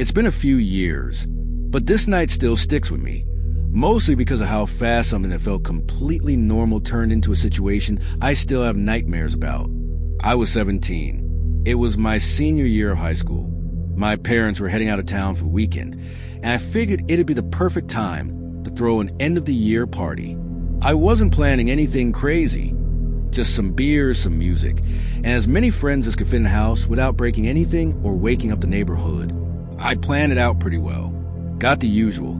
It's been a few years, but this night still sticks with me, mostly because of how fast something that felt completely normal turned into a situation I still have nightmares about. I was 17. It was my senior year of high school. My parents were heading out of town for the weekend, and I figured it'd be the perfect time to throw an end-of-the-year party. I wasn't planning anything crazy, just some beers, some music, and as many friends as could fit in the house without breaking anything or waking up the neighborhood. I planned it out pretty well. Got the usual,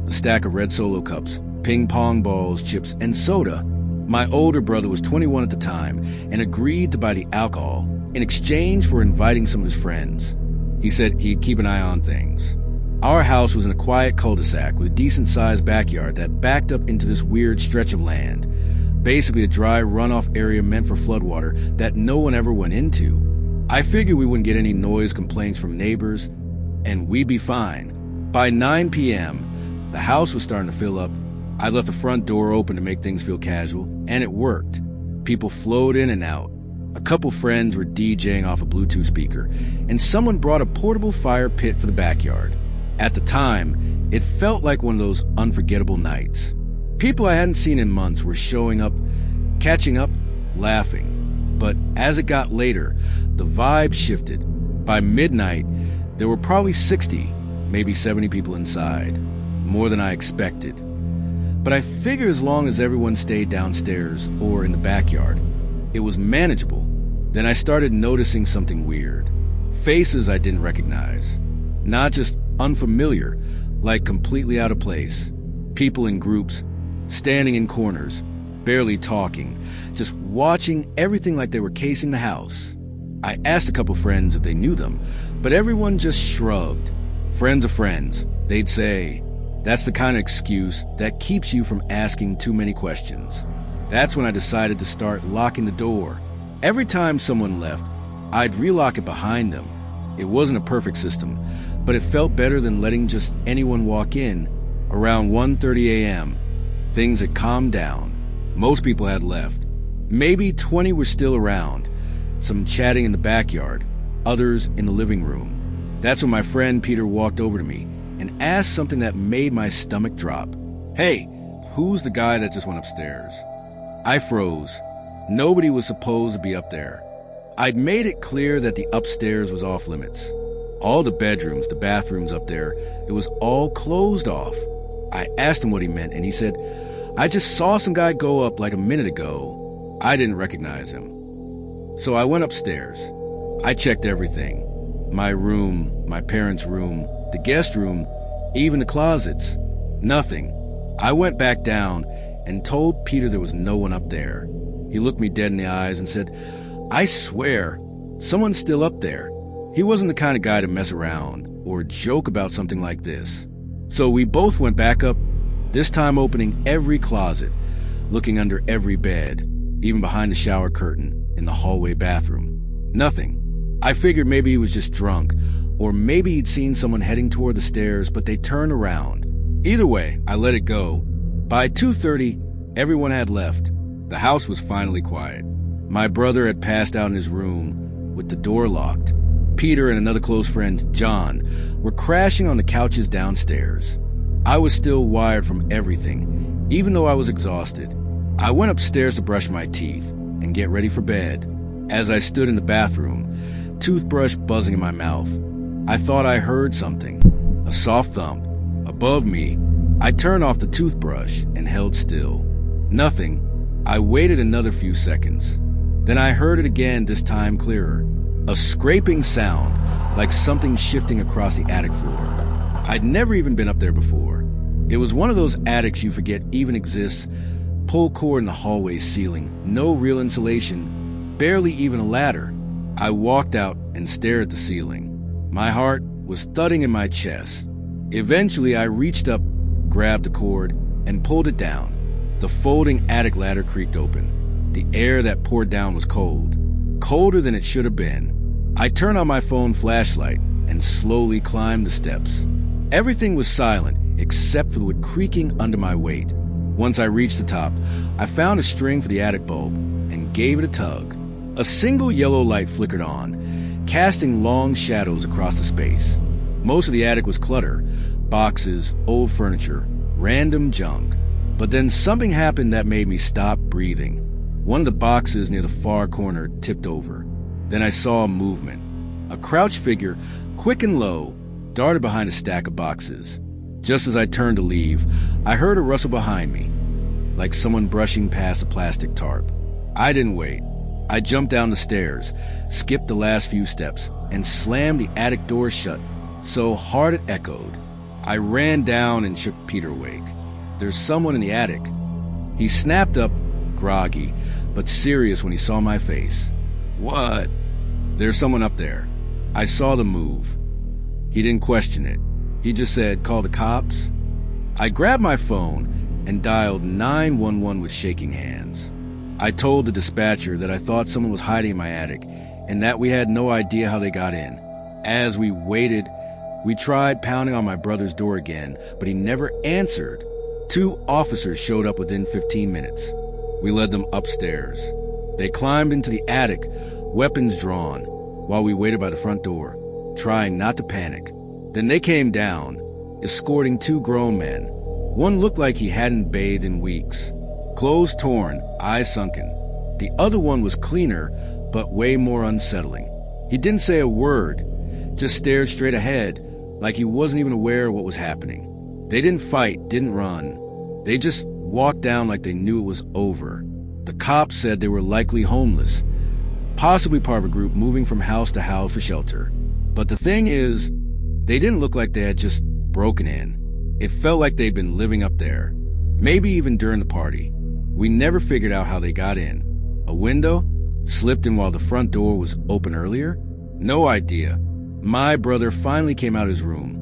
a stack of red Solo cups, ping pong balls, chips, and soda. My older brother was 21 at the time and agreed to buy the alcohol in exchange for inviting some of his friends. He said he'd keep an eye on things. Our house was in a quiet cul-de-sac with a decent-sized backyard that backed up into this weird stretch of land. Basically a dry runoff area meant for floodwater that no one ever went into. I figured we wouldn't get any noise complaints from neighbors, and we'd be fine. By 9 p.m., the house was starting to fill up. I left the front door open to make things feel casual, and it worked. People flowed in and out. A couple friends were DJing off a Bluetooth speaker, and someone brought a portable fire pit for the backyard. At the time, it felt like one of those unforgettable nights. People I hadn't seen in months were showing up, catching up, laughing. But as it got later, the vibe shifted. By midnight, there were probably 60, maybe 70 people inside. More than I expected. But I figured as long as everyone stayed downstairs or in the backyard, it was manageable. Then I started noticing something weird. Faces I didn't recognize. Not just unfamiliar, like completely out of place. People in groups, standing in corners, barely talking, just watching everything like they were casing the house. I asked a couple friends if they knew them, but everyone just shrugged. Friends of friends, they'd say. That's the kind of excuse that keeps you from asking too many questions. That's when I decided to start locking the door. Every time someone left, I'd relock it behind them. It wasn't a perfect system, but it felt better than letting just anyone walk in. Around 1:30 a.m., things had calmed down. Most people had left. Maybe 20 were still around, some chatting in the backyard, others in the living room. That's when my friend Peter walked over to me and asked something that made my stomach drop. "Hey, who's the guy that just went upstairs?" I froze. Nobody was supposed to be up there. I'd made it clear that the upstairs was off limits. All the bedrooms, the bathrooms up there, it was all closed off. I asked him what he meant, and he said, "I just saw some guy go up like a minute ago." I didn't recognize him. So I went upstairs. I checked everything. My room, my parents' room, the guest room, even the closets. Nothing. I went back down and told Peter there was no one up there. He looked me dead in the eyes and said, "I swear, someone's still up there." He wasn't the kind of guy to mess around or joke about something like this. So we both went back up, this time opening every closet, looking under every bed, even behind the shower curtain in the hallway bathroom. Nothing. I figured maybe he was just drunk, or maybe he'd seen someone heading toward the stairs, but they turned around. Either way, I let it go. By 2:30, everyone had left. The house was finally quiet. My brother had passed out in his room with the door locked. Peter and another close friend, John, were crashing on the couches downstairs. I was still wired from everything, even though I was exhausted. I went upstairs to brush my teeth and get ready for bed. As I stood in the bathroom, toothbrush buzzing in my mouth, I thought I heard something. A soft thump. Above me, I turned off the toothbrush and held still. Nothing. I waited another few seconds. Then I heard it again, this time clearer. A scraping sound, like something shifting across the attic floor. I'd never even been up there before. It was one of those attics you forget even exists. Pull cord in the hallway ceiling, no real insulation, barely even a ladder. I walked out and stared at the ceiling. My heart was thudding in my chest. Eventually, I reached up, grabbed the cord, and pulled it down. The folding attic ladder creaked open. The air that poured down was cold. Colder than it should have been. I turned on my phone flashlight and slowly climbed the steps. Everything was silent except for the wood creaking under my weight. Once I reached the top, I found a string for the attic bulb and gave it a tug. A single yellow light flickered on, casting long shadows across the space. Most of the attic was clutter, boxes, old furniture, random junk. But then something happened that made me stop breathing. One of the boxes near the far corner tipped over. Then I saw a movement. A crouched figure, quick and low, darted behind a stack of boxes. Just as I turned to leave, I heard a rustle behind me, like someone brushing past a plastic tarp. I didn't wait. I jumped down the stairs, skipped the last few steps, and slammed the attic door shut so hard it echoed. I ran down and shook Peter awake. "There's someone in the attic." He snapped up, groggy, but serious when he saw my face. "What?" "There's someone up there." I saw the move. He didn't question it. He just said, "Call the cops." I grabbed my phone and dialed 911 with shaking hands. I told the dispatcher that I thought someone was hiding in my attic and that we had no idea how they got in. As we waited, we tried pounding on my brother's door again, but he never answered. 2 officers showed up within 15 minutes. We led them upstairs. They climbed into the attic, weapons drawn, while we waited by the front door, trying not to panic. Then they came down, escorting 2 grown men. One looked like he hadn't bathed in weeks. Clothes torn, eyes sunken. The other one was cleaner, but way more unsettling. He didn't say a word, just stared straight ahead, like he wasn't even aware of what was happening. They didn't fight, didn't run. They just walked down like they knew it was over. The cops said they were likely homeless, possibly part of a group moving from house to house for shelter. But the thing is, they didn't look like they had just broken in. It felt like they'd been living up there, maybe even during the party. We never figured out how they got in. A window? Slipped in while the front door was open earlier? No idea. My brother finally came out of his room.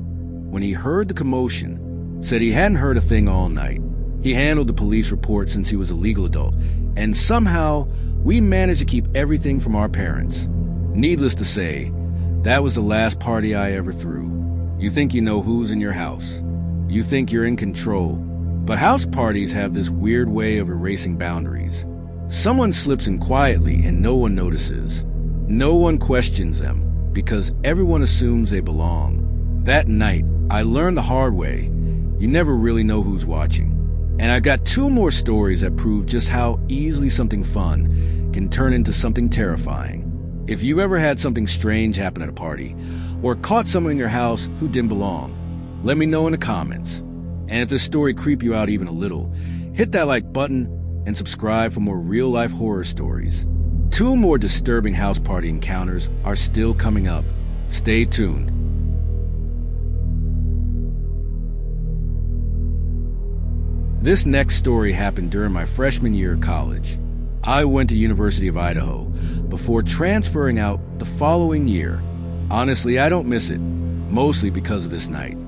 When he heard the commotion, said he hadn't heard a thing all night. He handled the police report since he was a legal adult, and somehow we managed to keep everything from our parents. Needless to say, that was the last party I ever threw. You think you know who's in your house. You think you're in control. But house parties have this weird way of erasing boundaries. Someone slips in quietly and no one notices. No one questions them because everyone assumes they belong. That night, I learned the hard way. You never really know who's watching. And I've got 2 more stories that prove just how easily something fun can turn into something terrifying. If you ever had something strange happen at a party, or caught someone in your house who didn't belong, let me know in the comments. And if this story creeped you out even a little, hit that like button and subscribe for more real-life horror stories. 2 more disturbing house party encounters are still coming up. Stay tuned. This next story happened during my freshman year of college. I went to University of Idaho before transferring out the following year. Honestly, I don't miss it, mostly because of this night.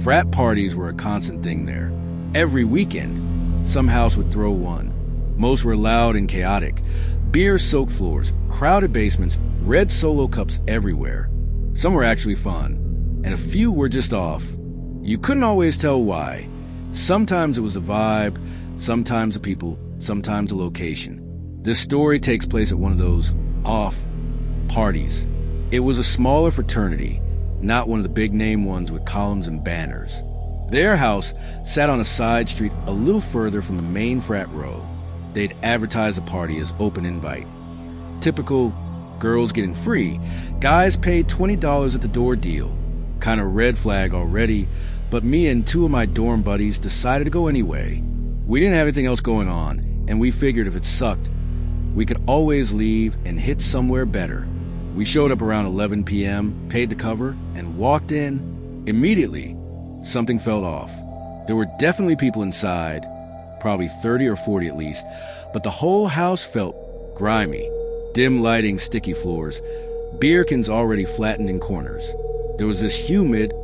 Frat parties were a constant thing there. Every weekend, some house would throw one. Most were loud and chaotic. Beer-soaked floors, crowded basements, red Solo cups everywhere. Some were actually fun, and a few were just off. You couldn't always tell why. Sometimes it was the vibe, sometimes the people, sometimes the location. This story takes place at one of those off parties. It was a smaller fraternity, not one of the big-name ones with columns and banners. Their house sat on a side street a little further from the main frat row. They'd advertise the party as open invite. Typical girls getting free, guys paid $20 at the door deal. Kind of red flag already, but me and 2 of my dorm buddies decided to go anyway. We didn't have anything else going on, and we figured if it sucked, we could always leave and hit somewhere better. We showed up around 11 p.m., paid the cover, and walked in. Immediately, something felt off. There were definitely people inside, probably 30 or 40 at least, but the whole house felt grimy. Dim lighting, sticky floors, beer cans already flattened in corners. There was this humid,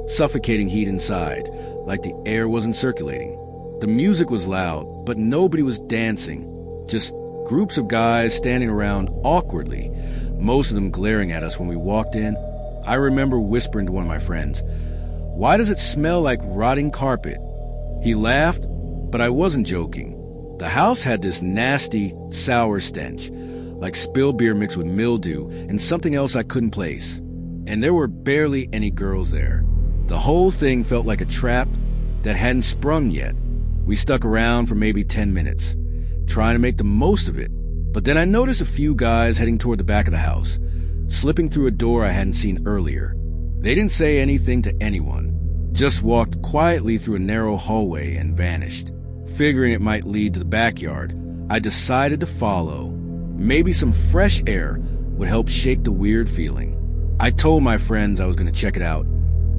suffocating heat inside, like the air wasn't circulating. The music was loud, but nobody was dancing. Just groups of guys standing around awkwardly, most of them glaring at us when we walked in. I remember whispering to one of my friends, "Why does it smell like rotting carpet?" He laughed, but I wasn't joking. The house had this nasty, sour stench, like spilled beer mixed with mildew and something else I couldn't place. and there were barely any girls there. The whole thing felt like a trap that hadn't sprung yet. We stuck around for maybe 10 minutes, trying to make the most of it. But then I noticed a few guys heading toward the back of the house, slipping through a door I hadn't seen earlier. They didn't say anything to anyone, just walked quietly through a narrow hallway and vanished. Figuring it might lead to the backyard, I decided to follow. Maybe some fresh air would help shake the weird feeling. I told my friends I was going to check it out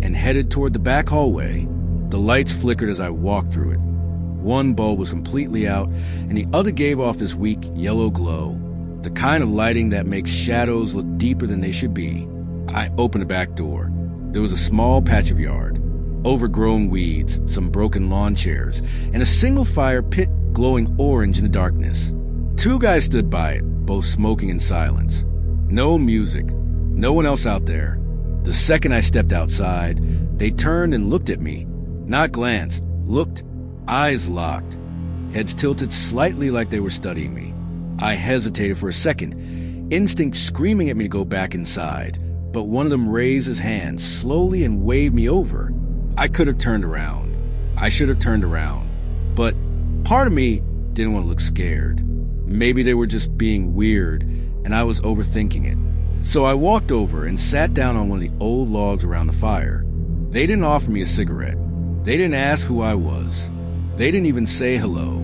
and headed toward the back hallway. The lights flickered as I walked through it. One bulb was completely out, and the other gave off this weak yellow glow, the kind of lighting that makes shadows look deeper than they should be. I opened the back door. There was a small patch of yard, overgrown weeds, some broken lawn chairs, and a single fire pit glowing orange in the darkness. Two guys stood by it, both smoking in silence. No music, no one else out there. The second I stepped outside, they turned and looked at me. Not glanced, looked, eyes locked, heads tilted slightly like they were studying me. I hesitated for a second, instinct screaming at me to go back inside, but one of them raised his hand slowly and waved me over. I could have turned around. I should have turned around. But part of me didn't want to look scared. Maybe they were just being weird, and I was overthinking it. So I walked over and sat down on one of the old logs around the fire. They didn't offer me a cigarette. They didn't ask who I was. They didn't even say hello.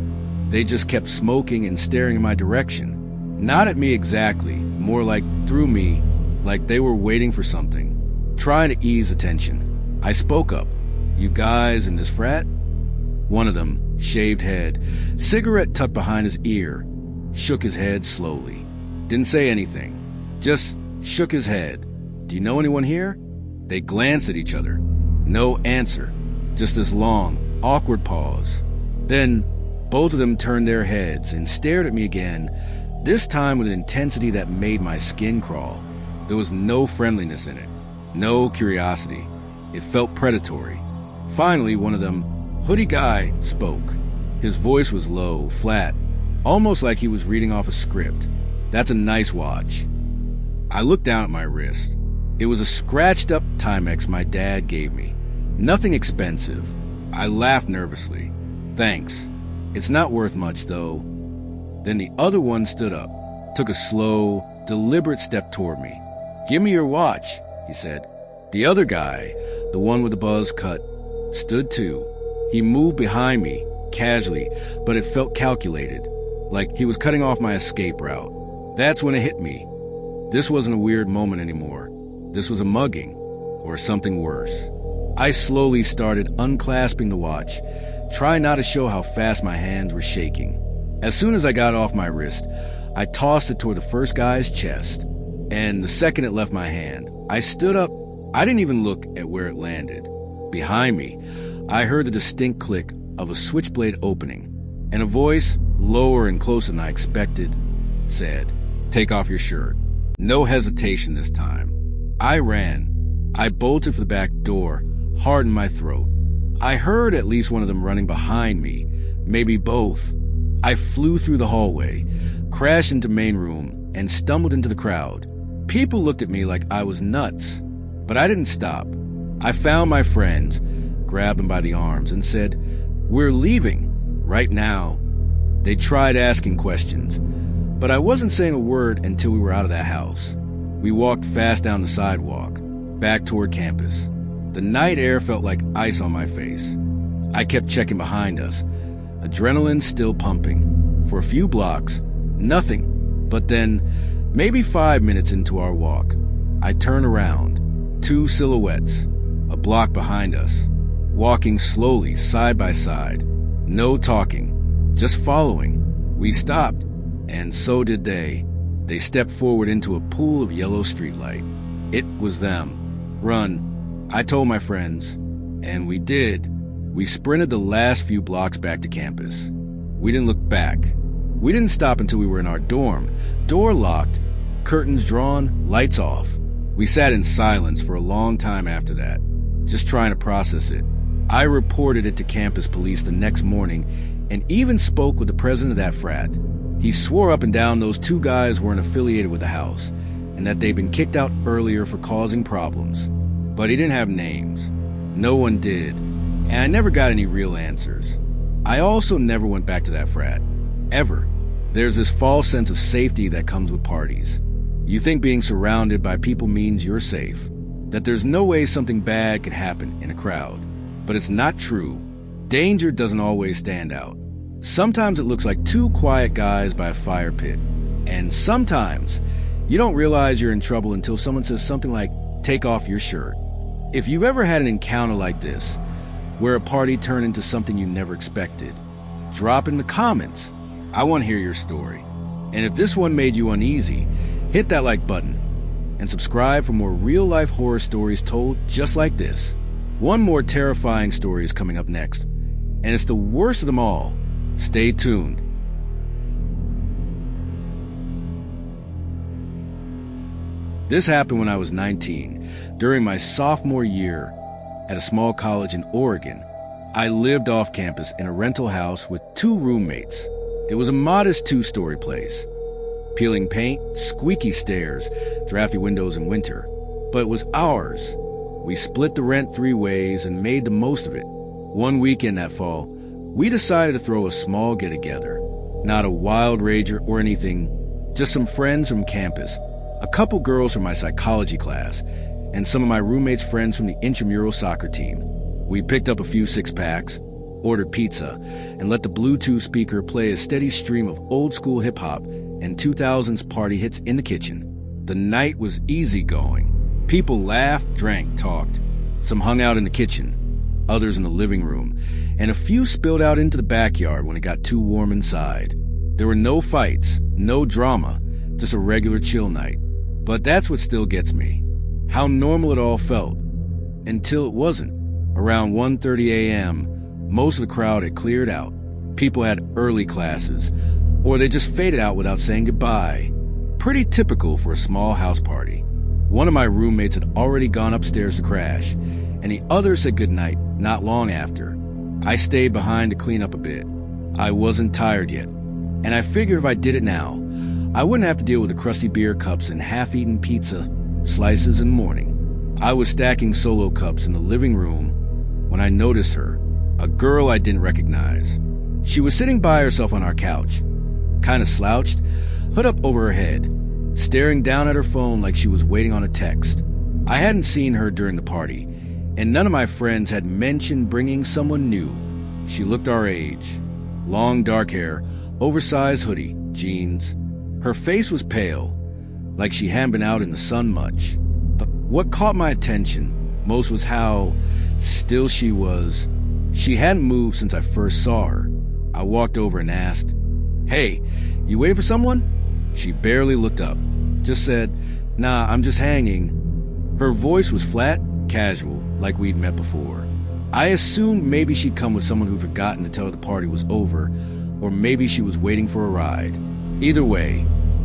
They just kept smoking and staring in my direction. Not at me exactly, more like through me, like they were waiting for something, trying to ease the tension. I spoke up. "You guys in this frat?" One of them, shaved head, cigarette tucked behind his ear, shook his head slowly. Didn't say anything, just shook his head. "Do you know anyone here?" They glanced at each other. No answer, just this long, awkward pause. Then both of them turned their heads and stared at me again, this time with an intensity that made my skin crawl. There was no friendliness in it, no curiosity. It felt predatory. Finally, one of them, hoodie guy, spoke. His voice was low, flat, almost like he was reading off a script. "That's a nice watch." I looked down at my wrist. It was a scratched-up Timex my dad gave me. Nothing expensive. I laughed nervously. "Thanks. It's not worth much, though." Then the other one stood up, took a slow, deliberate step toward me. "Give me your watch," he said. The other guy, the one with the buzz cut, stood too. He moved behind me, casually, but it felt calculated, like he was cutting off my escape route. That's when it hit me. This wasn't a weird moment anymore. This was a mugging, or something worse. I slowly started unclasping the watch, trying not to show how fast my hands were shaking. As soon as I got off my wrist, I tossed it toward the first guy's chest, and the second it left my hand, I stood up. I didn't even look at where it landed. Behind me, I heard the distinct click of a switchblade opening, and a voice, lower and closer than I expected, said, "Take off your shirt." No hesitation this time. I ran. I bolted for the back door, hard in my throat. I heard at least one of them running behind me, maybe both. I flew through the hallway, crashed into main room, and stumbled into the crowd. People looked at me like I was nuts, but I didn't stop. I found my friends, grabbed them by the arms, and said, "We're leaving, right now." They tried asking questions, but I wasn't saying a word until we were out of that house. We walked fast down the sidewalk, back toward campus. The night air felt like ice on my face. I kept checking behind us, adrenaline still pumping. For a few blocks, nothing. But then, maybe 5 minutes into our walk, I turned around. Two silhouettes, a block behind us, walking slowly side by side. No talking, just following. We stopped, and so did they. They stepped forward into a pool of yellow streetlight. It was them. "Run," I told my friends, and we did. We sprinted the last few blocks back to campus. We didn't look back. We didn't stop until we were in our dorm, door locked, curtains drawn, lights off. We sat in silence for a long time after that, just trying to process it. I reported it to campus police the next morning and even spoke with the president of that frat. He swore up and down those two guys weren't affiliated with the house, and that they'd been kicked out earlier for causing problems. But he didn't have names. No one did, and I never got any real answers. I also never went back to that frat. Ever. There's this false sense of safety that comes with parties. You think being surrounded by people means you're safe, that there's no way something bad could happen in a crowd. But it's not true. Danger doesn't always stand out. Sometimes it looks like two quiet guys by a fire pit. And sometimes you don't realize you're in trouble until someone says something like, "Take off your shirt." If you've ever had an encounter like this, where a party turned into something you never expected, drop in the comments. I want to hear your story. And if this one made you uneasy, hit that like button and subscribe for more real-life horror stories told just like this. One more terrifying story is coming up next, and it's the worst of them all. Stay tuned. This happened when I was 19, during my sophomore year at a small college in Oregon. I lived off campus in a rental house with 2 roommates. It was a modest 2-story place. Peeling paint, squeaky stairs, drafty windows in winter. But it was ours. We split the rent 3 ways and made the most of it. One weekend that fall, we decided to throw a small get-together. Not a wild rager or anything, just some friends from campus, a couple girls from my psychology class, and some of my roommates' friends from the intramural soccer team. We picked up a few 6-packs, ordered pizza, and let the Bluetooth speaker play a steady stream of old-school hip-hop and 2000s party hits in the kitchen. The night was easygoing. People laughed, drank, talked. Some hung out in the kitchen, others in the living room, and a few spilled out into the backyard when it got too warm inside. There were no fights, no drama, just a regular chill night. But that's what still gets me. How normal it all felt. Until it wasn't. Around 1:30 a.m., most of the crowd had cleared out. People had early classes, or they just faded out without saying goodbye. Pretty typical for a small house party. One of my roommates had already gone upstairs to crash, and the other said goodnight not long after. I stayed behind to clean up a bit. I wasn't tired yet, and I figured if I did it now, I wouldn't have to deal with the crusty beer cups and half-eaten pizza slices in the morning. I was stacking solo cups in the living room when I noticed her, a girl I didn't recognize. She was sitting by herself on our couch, kind of slouched, hood up over her head, staring down at her phone like she was waiting on a text. I hadn't seen her during the party, and none of my friends had mentioned bringing someone new. She looked our age. Long dark hair, oversized hoodie, jeans. Her face was pale, like she hadn't been out in the sun much. But what caught my attention most was how still she was. She hadn't moved since I first saw her. I walked over and asked, "Hey, you waiting for someone?" She barely looked up, just said, "Nah, I'm just hanging." Her voice was flat, casual, like we'd met before. I assumed maybe she'd come with someone who'd forgotten to tell her the party was over, or maybe she was waiting for a ride. Either way,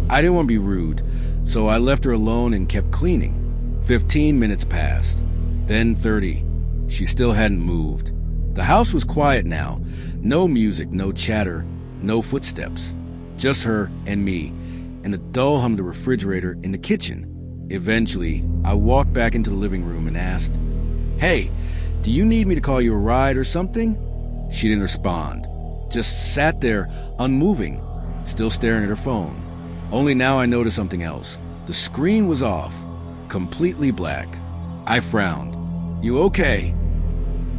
I didn't want to be rude, so I left her alone and kept cleaning. 15 minutes passed, then 30. She still hadn't moved. The house was quiet now. No music, no chatter, no footsteps. Just her and me, and the dull hum of the refrigerator in the kitchen. Eventually, I walked back into the living room and asked, "Hey, do you need me to call you a ride or something?" She didn't respond, just sat there, unmoving, still staring at her phone. Only now I noticed something else. The screen was off, completely black. I frowned. "You okay?"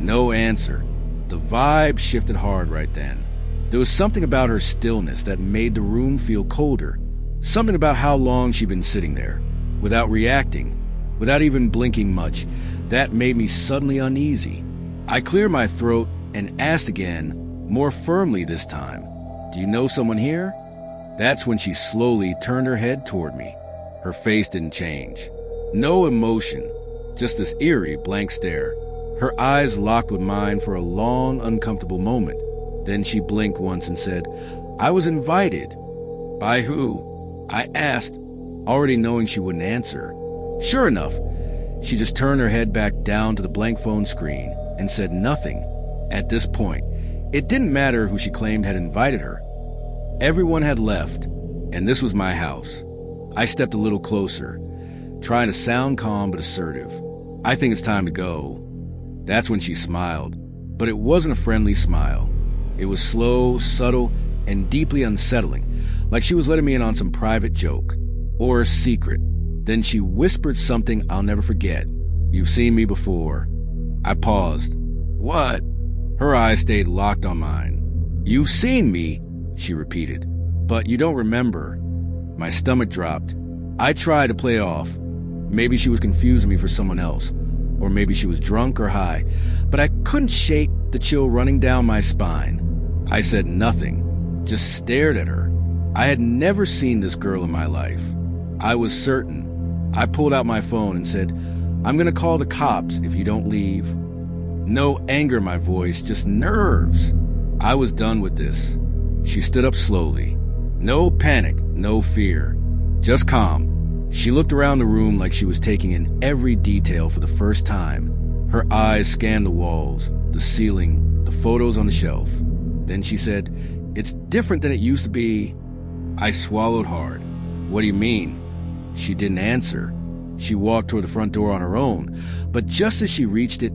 No answer. The vibe shifted hard right then. There was something about her stillness that made the room feel colder. Something about how long she'd been sitting there, without reacting, without even blinking much, that made me suddenly uneasy. I cleared my throat and asked again, more firmly this time, "Do you know someone here?" That's when she slowly turned her head toward me. Her face didn't change. No emotion, just this eerie blank stare. Her eyes locked with mine for a long, uncomfortable moment. Then she blinked once and said, "I was invited." "By who?" I asked, already knowing she wouldn't answer. Sure enough, she just turned her head back down to the blank phone screen and said nothing. At this point, it didn't matter who she claimed had invited her. Everyone had left, and this was my house. I stepped a little closer, trying to sound calm but assertive. "I think it's time to go." That's when she smiled, but it wasn't a friendly smile. It was slow, subtle, and deeply unsettling, like she was letting me in on some private joke or a secret. Then she whispered something I'll never forget. "You've seen me before." I paused. "What?" Her eyes stayed locked on mine. "You've seen me," she repeated, "but you don't remember." My stomach dropped. I tried to play off. Maybe she was confusing me for someone else, or maybe she was drunk or high, but I couldn't shake the chill running down my spine. I said nothing, just stared at her. I had never seen this girl in my life. I was certain. I pulled out my phone and said, "I'm gonna call the cops if you don't leave." No anger in my voice, just nerves. I was done with this. She stood up slowly. No panic, no fear, just calm. She looked around the room like she was taking in every detail for the first time. Her eyes scanned the walls, the ceiling, the photos on the shelf. Then she said, "It's different than it used to be." I swallowed hard. "What do you mean?" She didn't answer. She walked toward the front door on her own, but just as she reached it,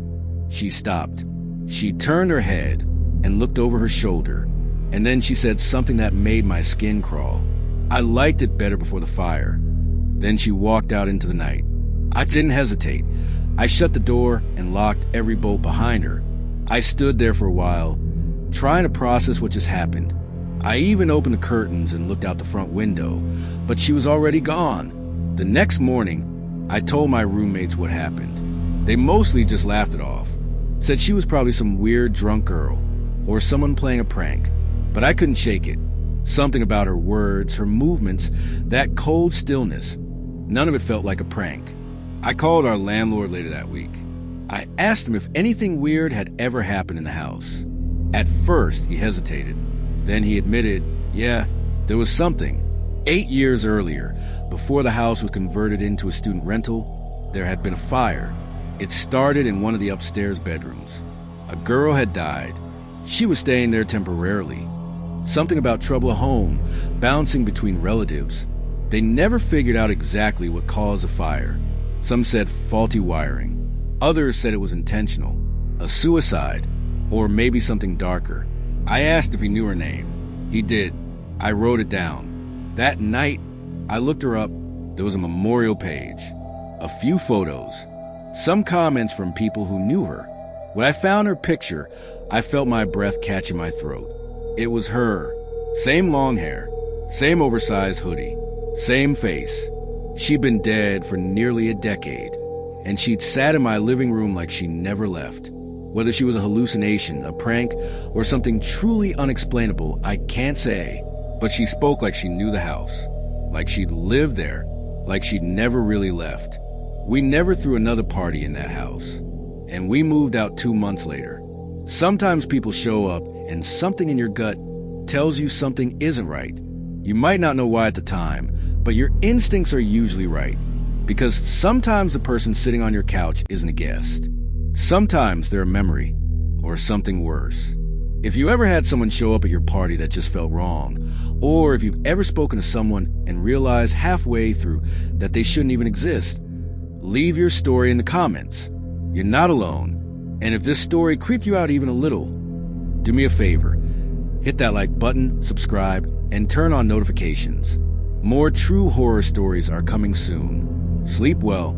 she stopped. She turned her head and looked over her shoulder, and then she said something that made my skin crawl. I liked it better before the fire. Then she walked out into the night. I didn't hesitate. I shut the door and locked every bolt behind her. I stood there for a while, trying to process what just happened. I even opened the curtains and looked out the front window, but she was already gone. The next morning, I told my roommates what happened. They mostly just laughed it off, said she was probably some weird drunk girl or someone playing a prank, but I couldn't shake it. Something about her words, her movements, that cold stillness. None of it felt like a prank. I called our landlord later that week. I asked him if anything weird had ever happened in the house. At first, he hesitated. Then he admitted, yeah, there was something. 8 years earlier, before the house was converted into a student rental, there had been a fire. It started in one of the upstairs bedrooms. A girl had died. She was staying there temporarily. Something about trouble at home, bouncing between relatives. They never figured out exactly what caused the fire. Some said faulty wiring. Others said it was intentional, a suicide, or maybe something darker. I asked if he knew her name. He did. I wrote it down. That night, I looked her up. There was a memorial page, a few photos, some comments from people who knew her. When I found her picture, I felt my breath catch in my throat. It was her. Same long hair, same oversized hoodie, same face. She'd been dead for nearly a decade, and she'd sat in my living room like she never left. Whether she was a hallucination, a prank, or something truly unexplainable, I can't say, but she spoke like she knew the house, like she'd lived there, like she'd never really left. We never threw another party in that house, and we moved out 2 months later. Sometimes people show up and something in your gut tells you something isn't right. You might not know why at the time, but your instincts are usually right, because sometimes the person sitting on your couch isn't a guest. Sometimes they're a memory, or something worse. If you ever had someone show up at your party that just felt wrong, or if you've ever spoken to someone and realized halfway through that they shouldn't even exist, leave your story in the comments. You're not alone. And if this story creeped you out even a little, do me a favor. Hit that like button, subscribe, and turn on notifications. More true horror stories are coming soon. Sleep well.